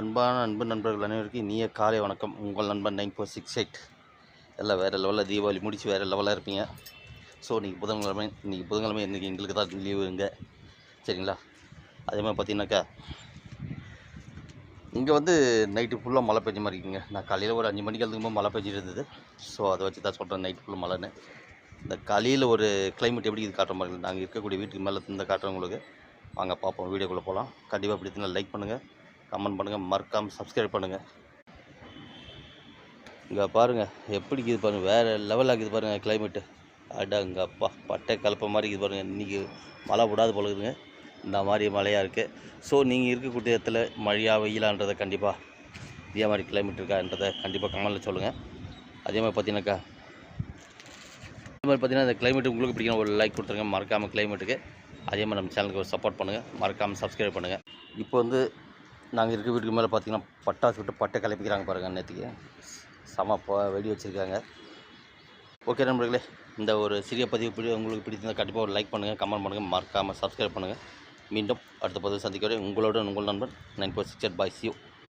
அன்பான அன்பு நண்பர்கள் அனைவருக்கும் இனிய காலை வணக்கம். உங்கள் நண்பன் 9468. எல்லாம் வேறு லெவலில் தீபாவளி முடித்து வேறு லெவலில் இருப்பீங்க. ஸோ இன்றைக்கி புதன்கிழமை இன்றைக்கி எங்களுக்கு தான் லீவுங்க, சரிங்களா? அதே மாதிரி பார்த்தீங்கன்னாக்கா இங்கே வந்து நைட்டு ஃபுல்லாக மழை பெஞ்ச மாதிரி இருக்குங்க. நான் காலையில் ஒரு 5 மணிக்கு எழுந்துக்கும்போது மழை பெஞ்சிட்டு இருந்தது. ஸோ அதை வச்சு தான் சொல்கிறேன், நைட்டு ஃபுல்லாக மழைன்னு. இந்த காலையில் ஒரு கிளைமேட் எப்படி இது காட்டுற மாதிரி நாங்கள் இருக்கக்கூடிய வீட்டுக்கு மேலே இந்த காட்டுறவங்களுக்கு வாங்க பார்ப்போம். வீடியோக்குள்ளே போகலாம். கண்டிப்பாக பிடிச்சிருந்தா லைக் பண்ணுங்கள், கமெண்ட் பண்ணுங்கள், மறக்காமல் சப்ஸ்கிரைப் பண்ணுங்கள். இங்கே பாருங்கள் எப்படி இருக்குது பாருங்கள், வேறு லெவலாக இருக்குது பாருங்கள் கிளைமேட்டு. அடங்க அப்பா, பட்டை கலப்ப மாதிரி இருக்குது பாருங்கள். இன்றைக்கி மழை விடாது போல இருக்குதுங்க, இந்த மாதிரி மழையாக இருக்குது. ஸோ நீங்கள் இருக்கக்கூடிய இடத்துல மழையாக வெயிலான்றதை கண்டிப்பாக இதே மாதிரி கிளைமேட் இருக்கான்றதை கண்டிப்பாக கமெண்டில் சொல்லுங்கள். அதே மாதிரி பார்த்தீங்கன்னாக்கா இந்த கிளைமேட்டு உங்களுக்கு பிடிக்கணும், ஒரு லைக் கொடுத்துருங்க மறக்காமல் கிளைமேட்டுக்கு. அதே மாதிரி நம்ம சேனலுக்கு ஒரு சப்போர்ட் பண்ணுங்கள், மறக்காமல் சப்ஸ்கிரைப் பண்ணுங்கள். இப்போ வந்து நாங்கள் இருக்க வீட்டுக்கு மேலே பார்த்தீங்கன்னா பட்டாசு விட்டு பட்டை கிளப்பிக்கிறாங்க பாருங்கள். நேற்றுக்கு வெடி வச்சுருக்காங்க. ஓகே நண்பர்களே, இந்த ஒரு சிறிய பதிவு உங்களுக்கு பிடிச்சிருந்தால் கண்டிப்பாக ஒரு லைக் பண்ணுங்கள், கமெண்ட் பண்ணுங்கள், மறக்காமல் சப்ஸ்கிரைப் பண்ணுங்கள். மீண்டும் அடுத்த பதிவு சந்திக்கிறேன். உங்களோட உங்கள் நண்பன் 9468. பாய், see you.